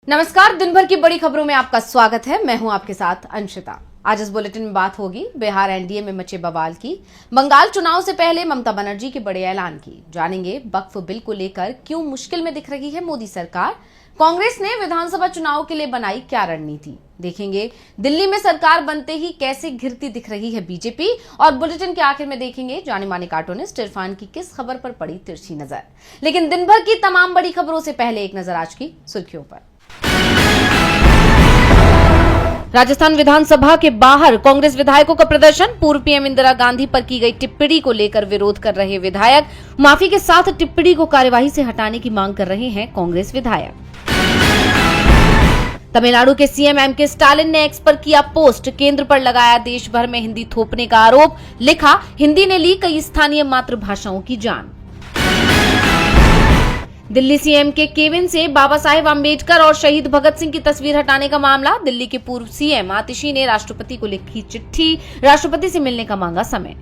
नमस्कार, दिन भर की बड़ी खबरों में आपका स्वागत है। मैं हूं आपके साथ अंशिता। आज इस बुलेटिन में बात होगी बिहार एनडीए में मचे बवाल की, बंगाल चुनाव से पहले ममता बनर्जी के बड़े ऐलान की, जानेंगे वक्फ बिल को लेकर क्यों मुश्किल में दिख रही है मोदी सरकार, कांग्रेस ने विधानसभा चुनाव के लिए बनाई क्या रणनीति, देखेंगे दिल्ली में सरकार बनते ही कैसे घिरती दिख रही है बीजेपी, और बुलेटिन के आखिर में देखेंगे जाने माने कार्टूनिस्ट इरफान की किस खबर पर पड़ी तिरछी नजर। लेकिन दिन भर की तमाम बड़ी खबरों से पहले एक नजर आज की सुर्खियों पर। राजस्थान विधानसभा के बाहर कांग्रेस विधायकों का प्रदर्शन, पूर्व पीएम इंदिरा गांधी पर की गई टिप्पणी को लेकर विरोध कर रहे विधायक, माफी के साथ टिप्पणी को कार्यवाही से हटाने की मांग कर रहे हैं कांग्रेस विधायक। तमिलनाडु के सीएम एमके स्टालिन ने एक्स पर किया पोस्ट, केंद्र पर लगाया देश भर में हिंदी थोपने का आरोप, लिखा हिंदी ने ली कई स्थानीय मातृभाषाओं की जान। दिल्ली सीएम के केबिन से बाबा साहेब आम्बेडकर और शहीद भगत सिंह की तस्वीर हटाने का मामला, दिल्ली के पूर्व सीएम आतिशी ने राष्ट्रपति को लिखी चिट्ठी, राष्ट्रपति से मिलने का मांगा समय।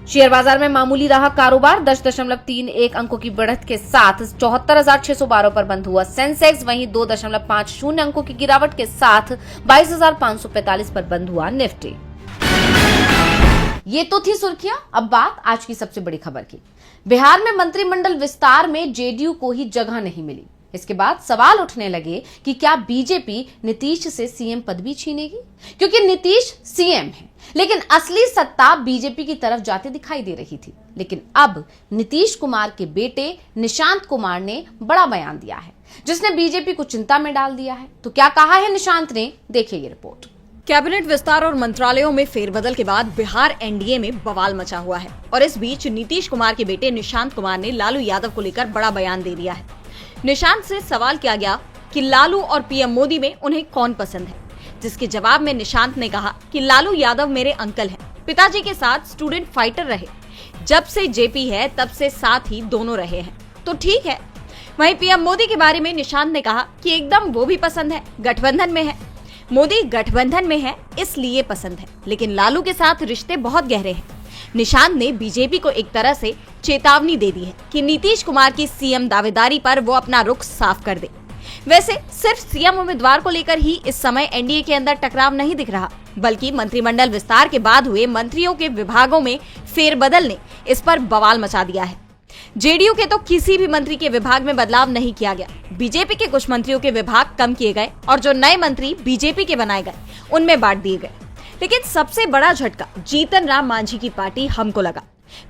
शेयर बाजार में मामूली रहा कारोबार, 10.31 अंकों की बढ़त के साथ 74,612 पर बंद हुआ सेंसेक्स, वहीं 2.50 अंकों की गिरावट के साथ 22,545 पर बंद हुआ निफ्टी। ये तो थी सुर्खियां, अब बात आज की सबसे बड़ी खबर की। बिहार में मंत्रिमंडल विस्तार में जेडीयू को ही जगह नहीं मिली। इसके बाद सवाल उठने लगे कि क्या बीजेपी नीतीश से सीएम पद भी छीनेगी, क्योंकि नीतीश सीएम है, लेकिन असली सत्ता बीजेपी की तरफ जाते दिखाई दे रही थी। लेकिन अब नीतीश कुमार के बेटे निशांत कुमार ने बड़ा बयान दिया है, जिसने बीजेपी को चिंता में डाल दिया है। तो क्या कहा है निशांत ने, देखिए ये रिपोर्ट। कैबिनेट विस्तार और मंत्रालयों में फेरबदल के बाद बिहार एनडीए में बवाल मचा हुआ है, और इस बीच नीतीश कुमार के बेटे निशांत कुमार ने लालू यादव को लेकर बड़ा बयान दे दिया है। निशांत से सवाल किया गया कि लालू और पीएम मोदी में उन्हें कौन पसंद है, जिसके जवाब में निशांत ने कहा कि लालू यादव मेरे अंकल हैं, पिताजी के साथ स्टूडेंट फाइटर रहे, जब से जेपी है तब से साथ ही दोनों रहे हैं, तो ठीक है। वहीं पीएम मोदी के बारे में निशांत ने कहा कि एकदम वो भी पसंद है, गठबंधन में है, मोदी गठबंधन में है इसलिए पसंद है, लेकिन लालू के साथ रिश्ते बहुत गहरे हैं। निशांत ने बीजेपी को एक तरह से चेतावनी दे दी है कि नीतीश कुमार की सीएम दावेदारी पर वो अपना रुख साफ कर दे। वैसे सिर्फ सीएम उम्मीदवार को लेकर ही इस समय एनडीए के अंदर टकराव नहीं दिख रहा, बल्कि मंत्रिमंडल विस्तार के बाद हुए मंत्रियों के विभागों में फेरबदल ने इस पर बवाल मचा दिया है। जेडीयू के तो किसी भी मंत्री के विभाग में बदलाव नहीं किया गया, बीजेपी के कुछ मंत्रियों के विभाग कम किए गए और जो नए मंत्री बीजेपी के बनाए गए उनमें बांट दिए गए। लेकिन सबसे बड़ा झटका जीतन राम मांझी की पार्टी हमको लगा।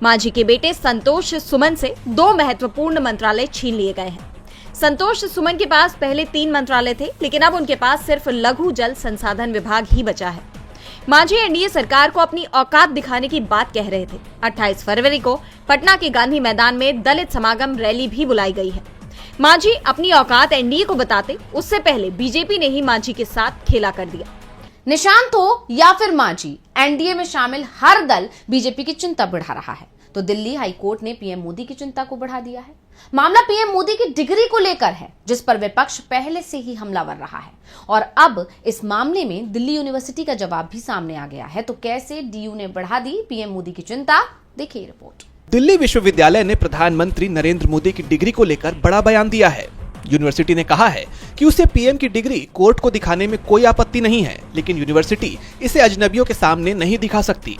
मांझी के बेटे संतोष सुमन से 2 महत्वपूर्ण मंत्रालय छीन लिए गए हैं। संतोष सुमन के पास पहले 3 मंत्रालय थे, लेकिन अब उनके पास सिर्फ लघु जल संसाधन विभाग ही बचा है। मांझी एनडीए सरकार को अपनी औकात दिखाने की बात कह रहे थे। 28 फरवरी को पटना के गांधी मैदान में दलित समागम रैली भी बुलाई गई है। मांझी अपनी औकात एनडीए को बताते उससे पहले बीजेपी ने ही मांझी के साथ खेला कर दिया। निशांत हो या फिर मांझी, एनडीए में शामिल हर दल बीजेपी की चिंता बढ़ा रहा है। तो दिल्ली हाईकोर्ट ने पीएम मोदी की चिंता को बढ़ा दिया है। मामला पीएम मोदी की डिग्री को लेकर है, जिस पर विपक्ष पहले से ही हमलावर रहा है, और अब इस मामले में दिल्ली यूनिवर्सिटी का जवाब भी सामने आ गया है। तो कैसे डीयू ने बढ़ा दी पीएम मोदी की चिंता, देखिए रिपोर्ट। दिल्ली विश्वविद्यालय ने प्रधानमंत्री नरेंद्र मोदी की डिग्री को लेकर बड़ा बयान दिया है। यूनिवर्सिटी ने कहा है कि उसे पीएम की डिग्री कोर्ट को दिखाने में कोई आपत्ति नहीं है, लेकिन यूनिवर्सिटी इसे अजनबियों के सामने नहीं दिखा सकती।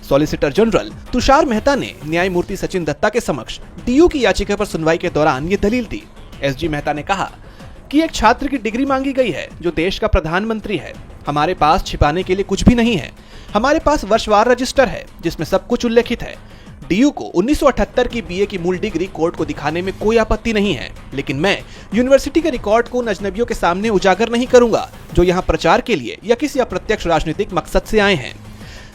सॉलिसिटर जनरल तुषार मेहता ने न्यायमूर्ति सचिन दत्ता के समक्ष डीयू की याचिका पर सुनवाई के दौरान ये दलील दी। एसजी मेहता ने कहा कि एक छात्र की डिग्री मांगी गई है जो देश का प्रधानमंत्री है। हमारे पास छिपाने के लिए कुछ भी नहीं है। हमारे पास वर्षवार रजिस्टर है जिसमें सब कुछ उल्लेखित है। डीयू को 1978 की बीए की मूल डिग्री कोर्ट को दिखाने में कोई आपत्ति नहीं है, लेकिन मैं यूनिवर्सिटी के रिकॉर्ड को उन अजनबियों के सामने उजागर नहीं करूंगा जो यहाँ प्रचार के लिए या किसी अप्रत्यक्ष राजनीतिक मकसद से आए हैं।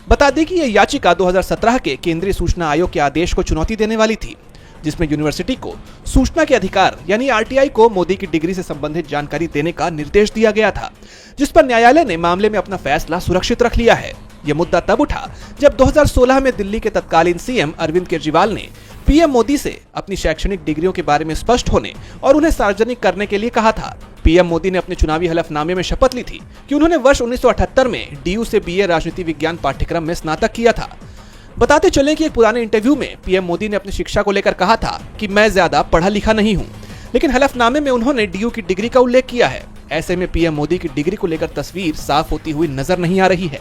बता दें कि यह याचिका 2017 के केंद्रीय सूचना आयोग के आदेश को चुनौती देने वाली थी, जिसमें यूनिवर्सिटी को सूचना के अधिकार यानी आरटीआई को मोदी की डिग्री से संबंधित जानकारी देने का निर्देश दिया गया था, जिस पर न्यायालय ने मामले में अपना फैसला सुरक्षित रख लिया है। यह मुद्दा तब उठा जब 2016 में दिल्ली के तत्कालीन सीएम अरविंद केजरीवाल ने पीएम मोदी से अपनी शैक्षणिक डिग्रियों के बारे में स्पष्ट होने और उन्हें सार्वजनिक करने के लिए कहा था। पीएम मोदी ने अपने चुनावी हलफनामे में शपथ ली थी कि उन्होंने वर्ष 1978 में डीयू से बीए राजनीति विज्ञान पाठ्यक्रम में स्नातक किया था। बताते चले कि एक पुराने इंटरव्यू में पीएम मोदी ने अपनी शिक्षा को लेकर कहा था कि मैं ज्यादा पढ़ा लिखा नहीं हूँ, लेकिन हलफनामे में उन्होंने डीयू की डिग्री का उल्लेख किया है। ऐसे में पीएम मोदी की डिग्री को लेकर तस्वीर साफ होती हुई नजर नहीं आ रही है।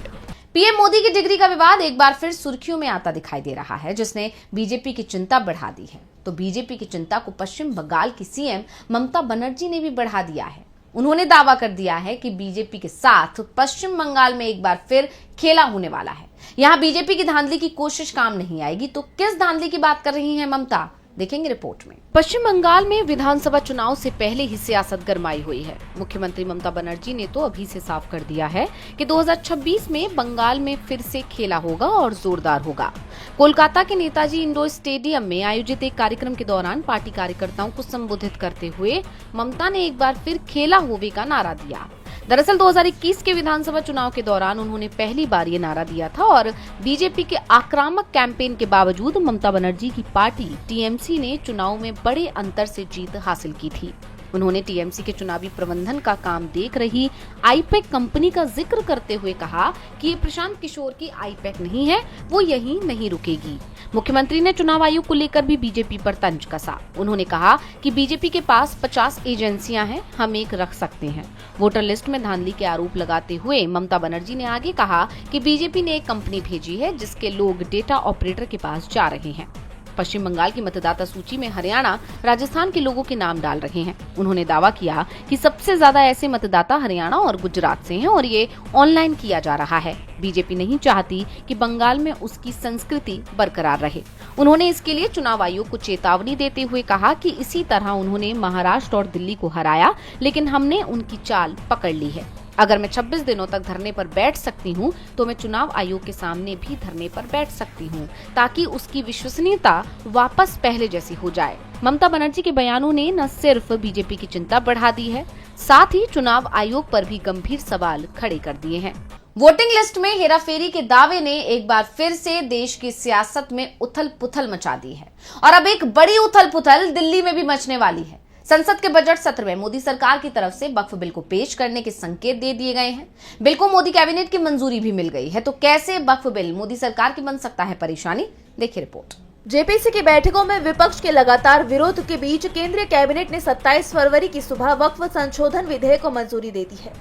पीएम मोदी की डिग्री का विवाद एक बार फिर सुर्खियों में आता दिखाई दे रहा है, जिसने बीजेपी की चिंता बढ़ा दी है। तो बीजेपी की चिंता को पश्चिम बंगाल की सीएम ममता बनर्जी ने भी बढ़ा दिया है। उन्होंने दावा कर दिया है कि बीजेपी के साथ पश्चिम बंगाल में एक बार फिर खेला होने वाला है। यहाँ बीजेपी की धांधली की कोशिश काम नहीं आएगी। तो किस धांधली की बात कर रही हैं ममता, देखेंगे रिपोर्ट में। पश्चिम बंगाल में विधानसभा चुनाव से पहले ही सियासत गरमाई हुई है। मुख्यमंत्री ममता बनर्जी ने तो अभी से साफ कर दिया है कि 2026 में बंगाल में फिर से खेला होगा और जोरदार होगा। कोलकाता के नेताजी इंडोर स्टेडियम में आयोजित एक कार्यक्रम के दौरान पार्टी कार्यकर्ताओं को संबोधित करते हुए ममता ने एक बार फिर खेला होवे का नारा दिया। दरअसल 2021 के विधानसभा चुनाव के दौरान उन्होंने पहली बार ये नारा दिया था और बीजेपी के आक्रामक कैंपेन के बावजूद ममता बनर्जी की पार्टी टीएमसी ने चुनाव में बड़े अंतर से जीत हासिल की थी। उन्होंने टीएमसी के चुनावी प्रबंधन का काम देख रही आईपैक कंपनी का जिक्र करते हुए कहा कि ये प्रशांत किशोर की आईपैक नहीं है, वो यहीं नहीं रुकेगी। मुख्यमंत्री ने चुनाव आयोग को लेकर भी बीजेपी पर तंज कसा। उन्होंने कहा कि बीजेपी के पास 50 एजेंसियां हैं, हम एक रख सकते हैं। वोटर लिस्ट में धांधली के आरोप लगाते हुए ममता बनर्जी ने आगे कहा कि बीजेपी ने एक कंपनी भेजी है जिसके लोग डेटा ऑपरेटर के पास जा रहे हैं। पश्चिम बंगाल की मतदाता सूची में हरियाणा, राजस्थान के लोगों के नाम डाल रहे हैं। उन्होंने दावा किया कि सबसे ज्यादा ऐसे मतदाता हरियाणा और गुजरात से हैं और ये ऑनलाइन किया जा रहा है। बीजेपी नहीं चाहती कि बंगाल में उसकी संस्कृति बरकरार रहे। उन्होंने इसके लिए चुनाव आयोग को चेतावनी देते हुए कहा कि इसी तरह उन्होंने महाराष्ट्र और दिल्ली को हराया, लेकिन हमने उनकी चाल पकड़ ली है। अगर मैं 26 दिनों तक धरने पर बैठ सकती हूँ तो मैं चुनाव आयोग के सामने भी धरने पर बैठ सकती हूँ, ताकि उसकी विश्वसनीयता वापस पहले जैसी हो जाए। ममता बनर्जी के बयानों ने न सिर्फ बीजेपी की चिंता बढ़ा दी है, साथ ही चुनाव आयोग पर भी गंभीर सवाल खड़े कर दिए हैं। वोटिंग लिस्ट में हेराफेरी के दावे ने एक बार फिर से देश की सियासत में उथल पुथल मचा दी है और अब एक बड़ी उथल पुथल दिल्ली में भी मचने वाली है। संसद के बजट सत्र में मोदी सरकार की तरफ से वक्फ बिल को पेश करने के संकेत दे दिए गए हैं। बिल को मोदी कैबिनेट की मंजूरी भी मिल गई है। तो कैसे वक्फ बिल मोदी सरकार की बन सकता है परेशानी, देखिए रिपोर्ट। जेपीसी की बैठकों में विपक्ष के लगातार विरोध के बीच केंद्रीय कैबिनेट ने 27 फरवरी की सुबह वक्फ संशोधन विधेयक को मंजूरी दे दी है।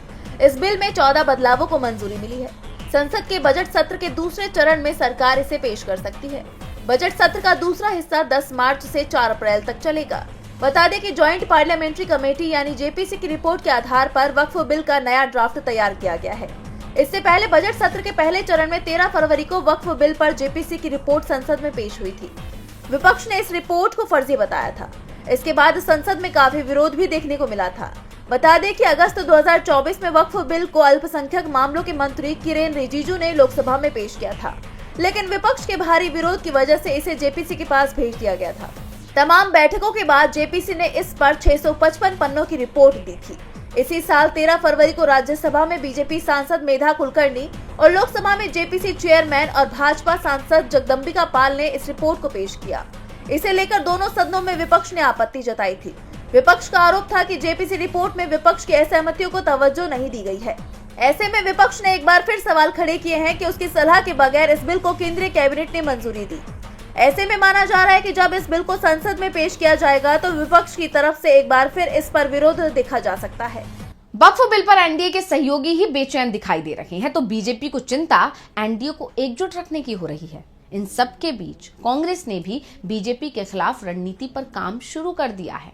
इस बिल में 14 बदलावों को मंजूरी मिली है। संसद के बजट सत्र के दूसरे चरण में सरकार इसे पेश कर सकती है। बजट सत्र का दूसरा हिस्सा 10 मार्च से 4 अप्रैल तक चलेगा। बता दें कि ज्वाइंट पार्लियामेंट्री कमेटी यानी जेपीसी की रिपोर्ट के आधार पर वक्फ बिल का नया ड्राफ्ट तैयार किया गया है। इससे पहले बजट सत्र के पहले चरण में 13 फरवरी को वक्फ बिल पर जेपीसी की रिपोर्ट संसद में पेश हुई थी। विपक्ष ने इस रिपोर्ट को फर्जी बताया था। इसके बाद संसद में काफी विरोध भी देखने को मिला था। बता दें कि अगस्त 2024 में वक्फ बिल को अल्पसंख्यक मामलों के मंत्री किरेन रिजिजू ने लोकसभा में पेश किया था, लेकिन विपक्ष के भारी विरोध की वजह से इसे जेपीसी के पास भेज दिया गया था। तमाम बैठकों के बाद जेपीसी ने इस पर 655 पन्नों की रिपोर्ट दी थी। इसी साल 13 फरवरी को राज्यसभा में बीजेपी सांसद मेधा कुलकर्णी और लोकसभा में जेपीसी चेयरमैन और भाजपा सांसद जगदम्बिका पाल ने इस रिपोर्ट को पेश किया। इसे लेकर दोनों सदनों में विपक्ष ने आपत्ति जताई थी। विपक्ष का आरोप था कि जेपीसी रिपोर्ट में विपक्ष की असहमतियों को तवज्जो नहीं दी गई है। ऐसे में विपक्ष ने एक बार फिर सवाल खड़े किए हैं कि उसकी सलाह के बगैर इस बिल को केंद्रीय कैबिनेट ने मंजूरी दी। ऐसे में माना जा रहा है कि जब इस बिल को संसद में पेश किया जाएगा तो विपक्ष की तरफ से एक बार फिर इस पर विरोध देखा जा सकता है। वक्फ बिल पर एनडीए के सहयोगी ही बेचैन दिखाई दे रहे हैं, तो बीजेपी को चिंता एनडीए को एकजुट रखने की हो रही है। इन सब के बीच कांग्रेस ने भी बीजेपी के खिलाफ रणनीति पर काम शुरू कर दिया है।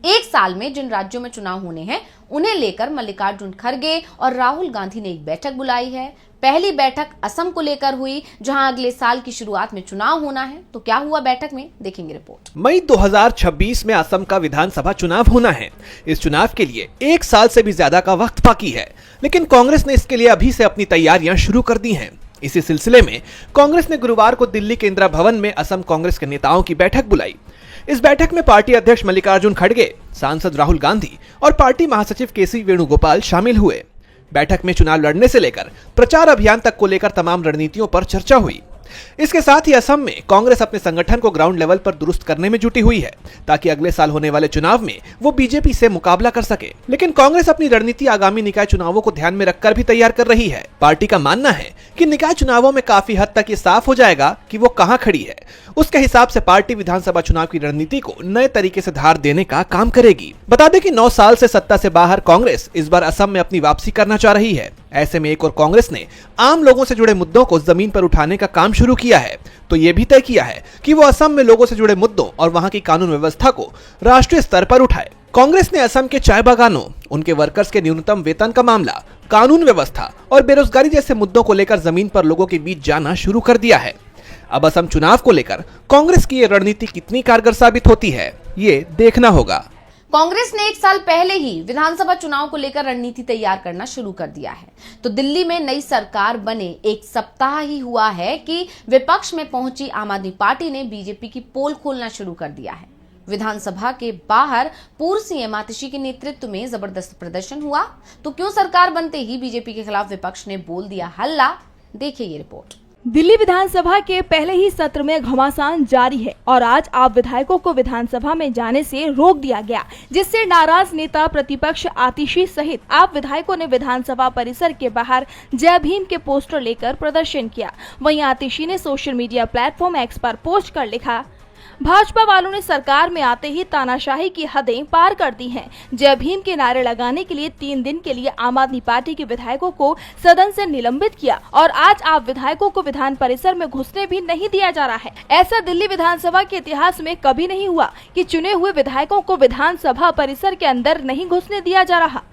एक साल में जिन राज्यों में चुनाव होने हैं उन्हें लेकर मल्लिकार्जुन खड़गे और राहुल गांधी ने एक बैठक बुलाई है। पहली बैठक असम को लेकर हुई, जहां अगले साल की शुरुआत में चुनाव होना है। तो क्या हुआ बैठक में, देखेंगे रिपोर्ट। मई 2026 में असम का विधानसभा चुनाव होना है। इस चुनाव के लिए एक साल से भी ज्यादा का वक्त बाकी है, लेकिन कांग्रेस ने इसके लिए अभी से अपनी तैयारियां शुरू कर दी हैं। इसी सिलसिले में कांग्रेस ने गुरुवार को दिल्ली के इंदिरा भवन में असम कांग्रेस के नेताओं की बैठक बुलाई। इस बैठक में पार्टी अध्यक्ष मल्लिकार्जुन खड़गे, सांसद राहुल गांधी और पार्टी महासचिव केसी वेणुगोपाल शामिल हुए। बैठक में चुनाव लड़ने से लेकर प्रचार अभियान तक को लेकर तमाम रणनीतियों पर चर्चा हुई। इसके साथ ही असम में कांग्रेस अपने संगठन को ग्राउंड लेवल पर दुरुस्त करने में जुटी हुई है ताकि अगले साल होने वाले चुनाव में वो बीजेपी से मुकाबला कर सके। लेकिन कांग्रेस अपनी रणनीति आगामी निकाय चुनावों को ध्यान में रखकर भी तैयार कर रही है। पार्टी का मानना है कि निकाय चुनावों में काफी हद तक ये साफ हो जाएगा कि वो कहां खड़ी है। उसके हिसाब से पार्टी विधानसभा चुनाव की रणनीति को नए तरीके से धार देने का काम करेगी। बता दें कि 9 साल से सत्ता से बाहर कांग्रेस इस बार असम में अपनी वापसी करना चाह रही है। ऐसे में एक और कांग्रेस ने आम लोगों से जुड़े मुद्दों को जमीन पर उठाने का काम शुरू किया है, तो ये भी तय किया है कि वो असम में लोगों से जुड़े मुद्दों और वहां की कानून व्यवस्था को राष्ट्रीय स्तर पर उठाए। कांग्रेस ने असम के चाय बागानों, उनके वर्कर्स के न्यूनतम वेतन का मामला, कानून व्यवस्था और बेरोजगारी जैसे मुद्दों को लेकर जमीन पर लोगों के बीच जाना शुरू कर दिया है। अब असम चुनाव को लेकर कांग्रेस की ये रणनीति कितनी कारगर साबित होती है, ये देखना होगा। कांग्रेस ने 1 साल पहले ही विधानसभा चुनाव को लेकर रणनीति तैयार करना शुरू कर दिया है। तो दिल्ली में नई सरकार बने 1 सप्ताह ही हुआ है कि विपक्ष में पहुंची आम आदमी पार्टी ने बीजेपी की पोल खोलना शुरू कर दिया है। विधानसभा के बाहर पूर्व सीएम आतिशी के नेतृत्व में जबरदस्त प्रदर्शन हुआ। तो क्यों सरकार बनते ही बीजेपी के खिलाफ विपक्ष ने बोल दिया हल्ला, देखिए ये रिपोर्ट। दिल्ली विधानसभा के पहले ही सत्र में घमासान जारी है और आज आप विधायकों को विधानसभा में जाने से रोक दिया गया, जिससे नाराज नेता प्रतिपक्ष आतिशी सहित आप विधायकों ने विधानसभा परिसर के बाहर जय भीम के पोस्टर लेकर प्रदर्शन किया। वहीं आतिशी ने सोशल मीडिया प्लेटफॉर्म एक्स पर पोस्ट कर लिखा, भाजपा वालों ने सरकार में आते ही तानाशाही की हदें पार कर दी हैं। जय भीम के नारे लगाने के लिए 3 दिन के लिए आम आदमी पार्टी के विधायकों को सदन से निलंबित किया और आज आप विधायकों को विधान परिसर में घुसने भी नहीं दिया जा रहा है। ऐसा दिल्ली विधानसभा के इतिहास में कभी नहीं हुआ कि चुने हुए विधायकों को विधानसभा परिसर के अंदर नहीं घुसने दिया जा रहा।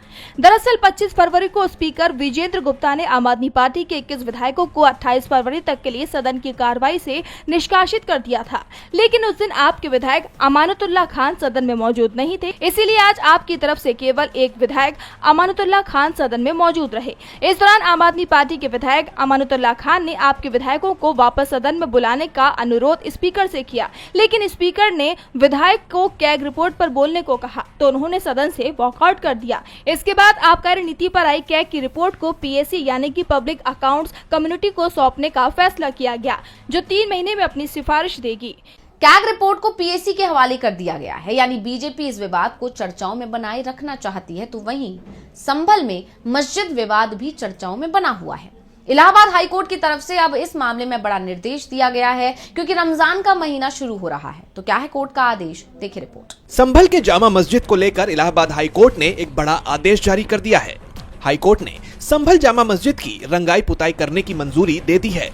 दरअसल 25 फरवरी को स्पीकर विजेंद्र गुप्ता ने आम आदमी पार्टी के 21 विधायकों को 28 फरवरी तक के लिए सदन की कार्रवाई से निष्कासित कर दिया था, लेकिन उस दिन आपके विधायक अमानतुल्लाह खान सदन में मौजूद नहीं थे, इसीलिए आज आपकी तरफ से केवल एक विधायक अमानतुल्लाह खान सदन में मौजूद रहे। इस दौरान आम आदमी पार्टी के विधायक अमानतुल्लाह खान ने आपके विधायकों को वापस सदन में बुलाने का अनुरोध स्पीकर से किया, लेकिन स्पीकर ने विधायक को कैग रिपोर्ट पर बोलने को कहा तो उन्होंने सदन से वॉकआउट कर दिया। इसके बाद आबकारी नीति पर आई कैग की रिपोर्ट को पीएसी यानी कि पब्लिक अकाउंट्स कम्युनिटी को सौंपने का फैसला किया गया, जो 3 महीने में अपनी सिफारिश देगी। कैग रिपोर्ट को पीएसी के हवाले कर दिया गया है, यानी बीजेपी इस विवाद को चर्चाओं में बनाए रखना चाहती है। तो वहीं संभल में मस्जिद विवाद भी चर्चाओं में बना हुआ है। इलाहाबाद हाईकोर्ट की तरफ से अब इस मामले में बड़ा निर्देश दिया गया है, क्योंकि रमजान का महीना शुरू हो रहा है। तो क्या है कोर्ट का आदेश, देखिए रिपोर्ट। संभल के जामा मस्जिद को लेकर इलाहाबाद हाईकोर्ट ने एक बड़ा आदेश जारी कर दिया है। हाईकोर्ट ने संभल जामा मस्जिद की रंगाई पुताई करने की मंजूरी दे दी है।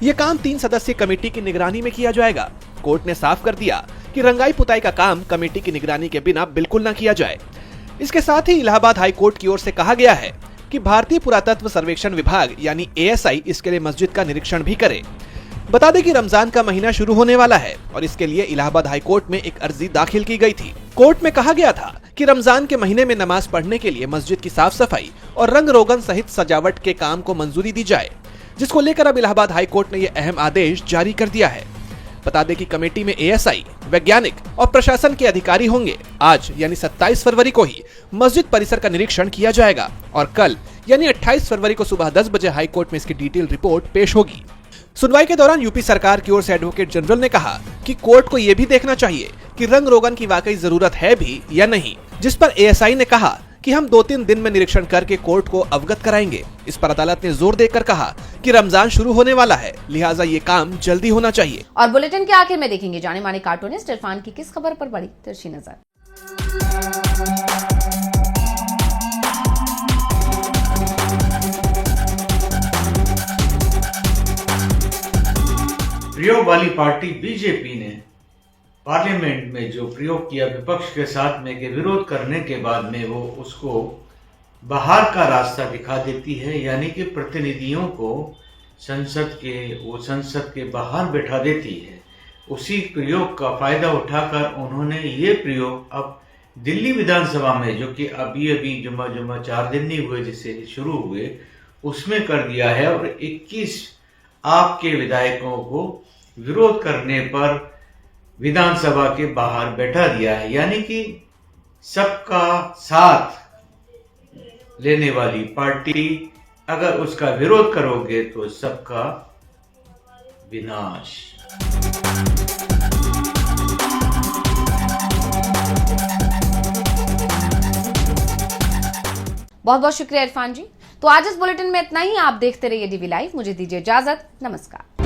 ये काम 3 सदस्यीय कमेटी की निगरानी में किया जाएगा। कोर्ट ने साफ कर दिया कि रंगाई पुताई का काम कमेटी की निगरानी के बिना बिल्कुल न किया जाए। इसके साथ ही इलाहाबाद हाईकोर्ट की ओर से कहा गया है कि भारतीय पुरातत्व सर्वेक्षण विभाग यानी ASI इसके लिए मस्जिद का निरीक्षण भी करे। बता दें कि रमजान का महीना शुरू होने वाला है और इसके लिए इलाहाबाद हाईकोर्ट में एक अर्जी दाखिल की गई थी। कोर्ट में कहा गया था कि रमजान के महीने में नमाज पढ़ने के लिए मस्जिद की साफ सफाई और रंग रोगन सहित सजावट के काम को मंजूरी दी जाए, जिसको लेकर अब इलाहाबाद हाईकोर्ट ने यह अहम आदेश जारी कर दिया है। बता दें कि कमेटी में ASI, वैज्ञानिक और प्रशासन के अधिकारी होंगे। आज यानी 27 फरवरी को ही मस्जिद परिसर का निरीक्षण किया जाएगा और कल यानी 28 फरवरी को सुबह 10 बजे हाईकोर्ट में इसकी डिटेल रिपोर्ट पेश होगी। सुनवाई के दौरान यूपी सरकार की ओर से एडवोकेट जनरल ने कहा कि कोर्ट को यह भी देखना चाहिए कि रंग रोगन की वाकई जरूरत है भी या नहीं, जिस पर ASI ने कहा कि हम 2-3 दिन में निरीक्षण करके कोर्ट को अवगत कराएंगे। इस पर अदालत ने जोर देकर कहा कि रमजान शुरू होने वाला है, लिहाजा ये काम जल्दी होना चाहिए। और बुलेटिन के आखिर में देखेंगे जाने माने कार्टूनिस्ट इरफान की किस खबर पर बड़ी तिरछी नजर। प्रयोग वाली पार्टी बीजेपी ने पार्लियामेंट में जो प्रयोग किया विपक्ष के साथ में के विरोध करने के बाद में वो उसको बाहर का रास्ता दिखा देती है, यानी कि प्रतिनिधियों को संसद के बाहर बैठा देती है। उसी प्रयोग का फायदा उठाकर उन्होंने ये प्रयोग अब दिल्ली विधानसभा में, जो कि अभी जुम्मा 4 दिन नहीं हुए जिससे शुरू हुए, उसमें कर दिया है और 21 आपके विधायकों को विरोध करने पर विधानसभा के बाहर बैठा दिया है। यानी कि सबका साथ लेने वाली पार्टी, अगर उसका विरोध करोगे तो सबका विनाश। बहुत बहुत शुक्रिया इरफान जी। तो आज इस बुलेटिन में इतना ही। आप देखते रहिए डीवी लाइव। मुझे दीजिए इजाजत। नमस्कार।